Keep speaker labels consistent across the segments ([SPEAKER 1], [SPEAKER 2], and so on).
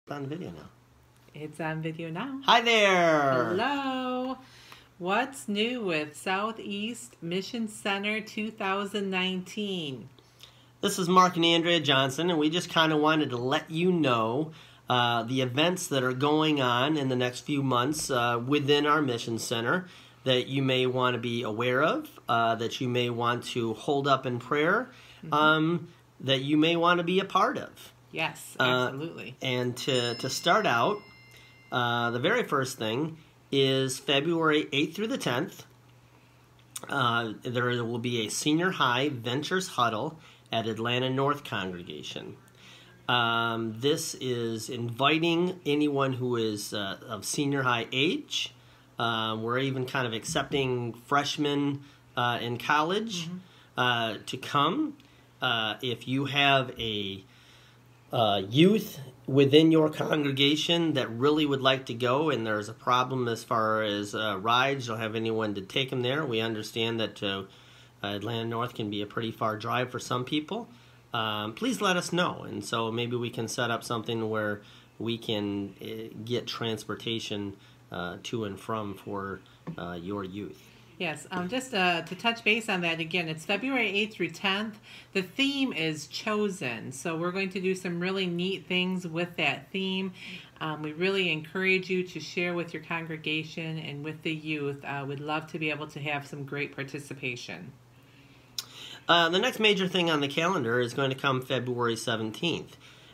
[SPEAKER 1] On video now.
[SPEAKER 2] It's on video now.
[SPEAKER 1] Hi there.
[SPEAKER 2] Hello. What's new with Southeast Mission Center 2019?
[SPEAKER 1] This is Mark and Andrea Johnson, and we just kind of wanted to let you know the events that are going on in the next few months within our Mission Center that you may want to be aware of, that you may want to hold up in prayer, that you may want to be a part of.
[SPEAKER 2] Yes, absolutely.
[SPEAKER 1] And to start out, the very first thing is February 8th through the 10th. There will be a senior high ventures huddle at Atlanta North Congregation. This is inviting anyone who is of senior high age. We're even kind of accepting freshmen in college to come. If you have a youth within your congregation that really would like to go and there's a problem as far as rides, don't have anyone to take them there, we understand that Atlanta North can be a pretty far drive for some people. Please let us know, and so maybe we can set up something where we can get transportation to and from for your youth.
[SPEAKER 2] Yes, just to touch base on that again, it's February 8th through 10th. The theme is chosen, so we're going to do some really neat things with that theme. We really encourage you to share with your congregation and with the youth. We'd love to be able to have some great participation.
[SPEAKER 1] The next major thing on the calendar is going to come February 17th.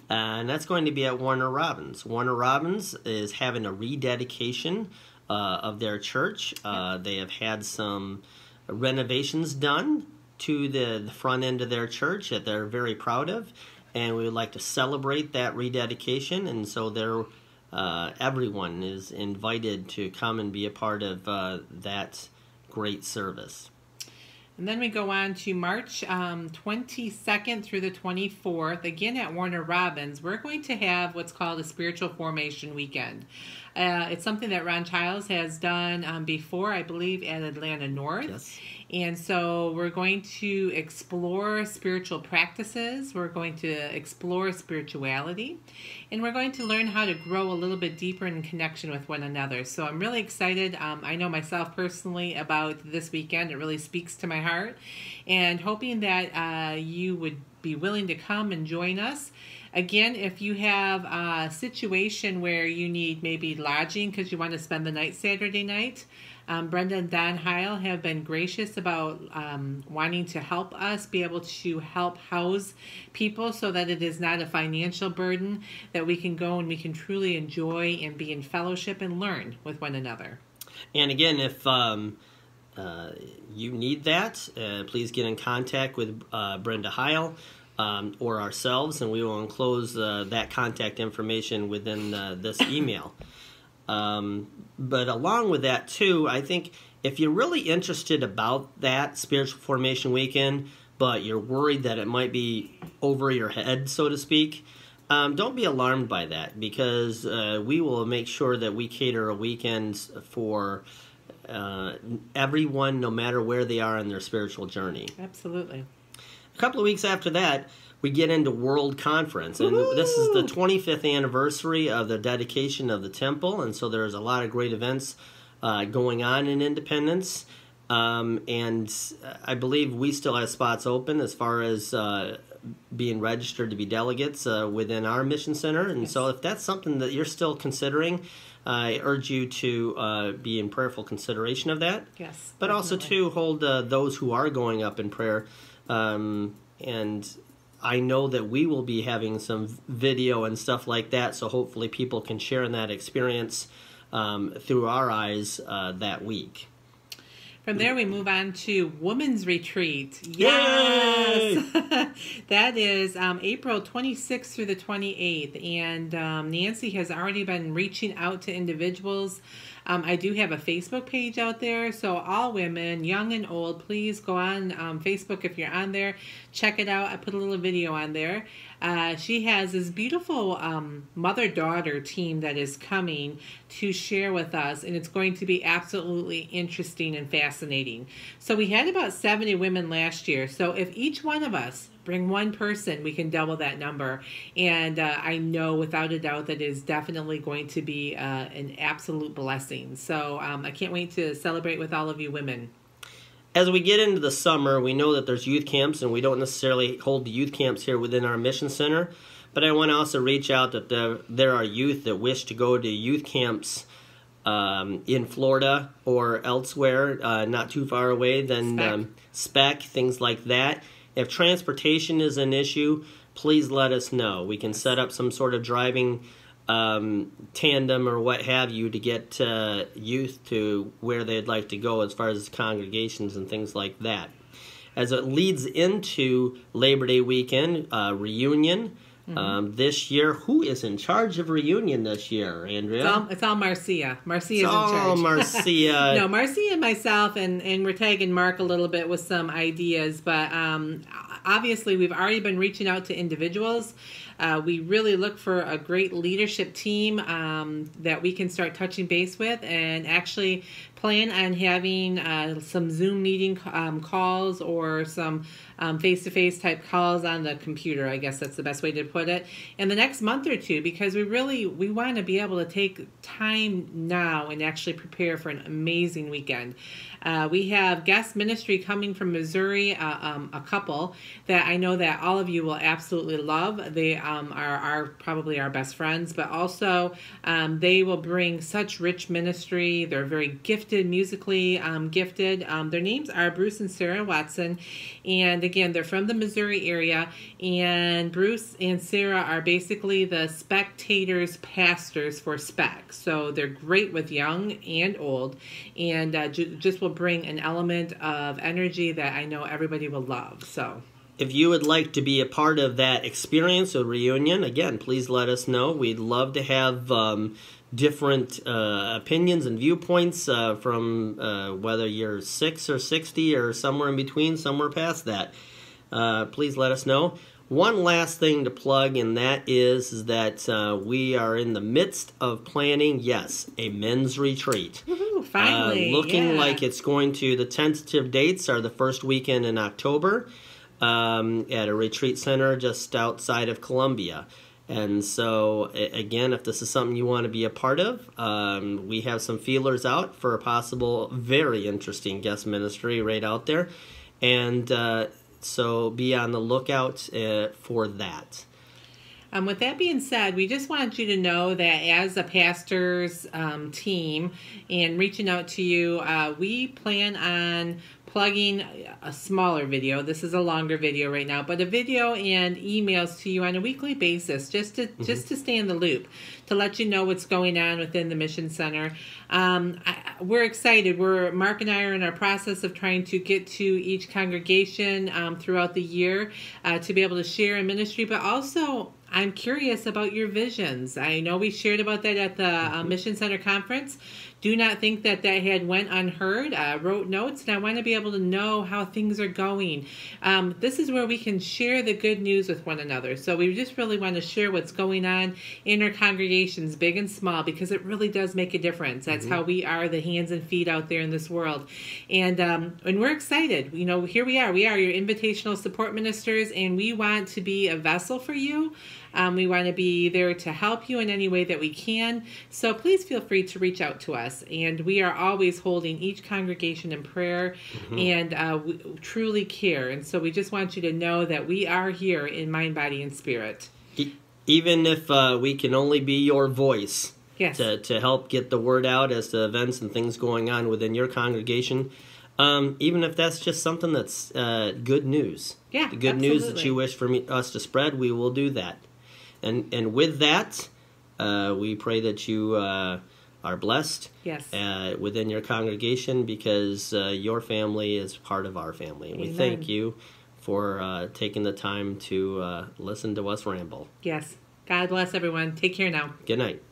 [SPEAKER 1] And that's going to be at Warner Robins. Warner Robins is having a rededication of their church. They have had some renovations done to the front end of their church that they're very proud of, and we would like to celebrate that rededication, and so everyone is invited to come and be a part of that great service.
[SPEAKER 2] And then we go on to March 22nd through the 24th, again at Warner Robins. We're going to have what's called a spiritual formation weekend. It's something that Ron Childs has done before, I believe, at Atlanta North.
[SPEAKER 1] Yes.
[SPEAKER 2] And so we're going to explore spiritual practices. We're going to explore spirituality. And we're going to learn how to grow a little bit deeper in connection with one another. So I'm really excited. I know myself personally about this weekend. It really speaks to my heart. And hoping that you would be willing to come and join us. Again, if you have a situation where you need maybe lodging because you want to spend the night Saturday night, Brenda and Don Heil have been gracious about wanting to help us be able to help house people so that it is not a financial burden, that we can go and we can truly enjoy and be in fellowship and learn with one another.
[SPEAKER 1] And again, if you need that, please get in contact with Brenda Heil or ourselves, and we will enclose that contact information within this email. But along with that, too, I think if you're really interested about that Spiritual Formation Weekend, but you're worried that it might be over your head, so to speak, don't be alarmed by that, because we will make sure that we cater a weekend for everyone, no matter where they are in their spiritual journey.
[SPEAKER 2] Absolutely.
[SPEAKER 1] A couple of weeks after that, we get into World Conference, and this is the 25th anniversary of the dedication of the temple, and so there's a lot of great events going on in Independence, and I believe we still have spots open as far as being registered to be delegates within our Mission Center, and so if that's something that you're still considering, I urge you to be in prayerful consideration of that.
[SPEAKER 2] Yes,
[SPEAKER 1] but
[SPEAKER 2] definitely.
[SPEAKER 1] also to hold those who are going up in prayer, and I know that we will be having some video and stuff like that, so hopefully people can share in that experience through our eyes that week.
[SPEAKER 2] From there, we move on to Women's Retreat. Yes! That is April 26th through the 28th. And Nancy has already been reaching out to individuals. I do have a Facebook page out there, so all women, young and old, please go on Facebook if you're on there. Check it out. I put a little video on there. She has this beautiful mother-daughter team that is coming to share with us, and it's going to be absolutely interesting and fascinating. So we had about 70 women last year. So if each one of us bring one person, we can double that number. And I know without a doubt that it is definitely going to be an absolute blessing. So I can't wait to celebrate with all of you women.
[SPEAKER 1] As we get into the summer, we know that there's youth camps, and we don't necessarily hold the youth camps here within our mission center. But I want to also reach out that there are youth that wish to go to youth camps in Florida or elsewhere, not too far away than SPEC, things like that. If transportation is an issue, please let us know. We can set up some sort of driving tandem or what have you to get youth to where they'd like to go as far as congregations and things like that. As it leads into Labor Day weekend, reunion. This year, who is in charge of reunion this year, Andrea?
[SPEAKER 2] It's all Marcia. Marcia's in charge.
[SPEAKER 1] Oh, Marcia.
[SPEAKER 2] No, Marcia and myself, and we're tagging Mark a little bit with some ideas, but obviously we've already been reaching out to individuals. We really look for a great leadership team that we can start touching base with, and actually plan on having some Zoom meeting calls or some face-to-face type calls on the computer. I guess that's the best way to put it, in the next month or two, because we want to be able to take time now and actually prepare for an amazing weekend. We have guest ministry coming from Missouri, a couple that I know that all of you will absolutely love. They are probably our best friends, but also they will bring such rich ministry. They're very gifted, musically gifted. Their names are Bruce and Sarah Watson, and again, they're from the Missouri area, and Bruce and Sarah are basically the spectators pastors for SPEC. So they're great with young and old, and just will bring an element of energy that I know everybody will love. So
[SPEAKER 1] if you would like to be a part of that experience or reunion, again, please let us know. We'd love to have different opinions and viewpoints from whether you're 6 or 60 or somewhere in between, somewhere past that. Please let us know. One last thing to plug, and that is that we are in the midst of planning, yes, a men's retreat.
[SPEAKER 2] Woohoo, finally.
[SPEAKER 1] Looking like it's going to, the tentative dates are the first weekend in October at a retreat center just outside of Columbia. And so, again, if this is something you want to be a part of, we have some feelers out for a possible very interesting guest ministry right out there. And so be on the lookout for that.
[SPEAKER 2] With that being said, we just want you to know that as a pastor's team and reaching out to you, we plan on plugging a smaller video. This is a longer video right now, but a video and emails to you on a weekly basis, just to stay in the loop, to let you know what's going on within the Mission Center. We're excited. Mark and I are in our process of trying to get to each congregation throughout the year to be able to share in ministry, but also I'm curious about your visions. I know we shared about that at the Mission Center Conference. Do not think that had went unheard. I wrote notes, and I want to be able to know how things are going. This is where we can share the good news with one another. So we just really want to share what's going on in our congregations, big and small, because it really does make a difference. That's how we are the hands and feet out there in this world. And we're excited. You know, here we are. We are your invitational support ministers, and we want to be a vessel for you. We want to be there to help you in any way that we can. So please feel free to reach out to us. And we are always holding each congregation in prayer and we truly care. And so we just want you to know that we are here in mind, body, and spirit.
[SPEAKER 1] Even if we can only be your voice to help get the word out as to events and things going on within your congregation. Even if that's just something that's good news.
[SPEAKER 2] Yeah,
[SPEAKER 1] the good news that you wish for us to spread, we will do that. And with that, we pray that you are blessed within your congregation, because your family is part of our family. And we thank you for taking the time to listen to us ramble.
[SPEAKER 2] Yes. God bless everyone. Take care now.
[SPEAKER 1] Good night.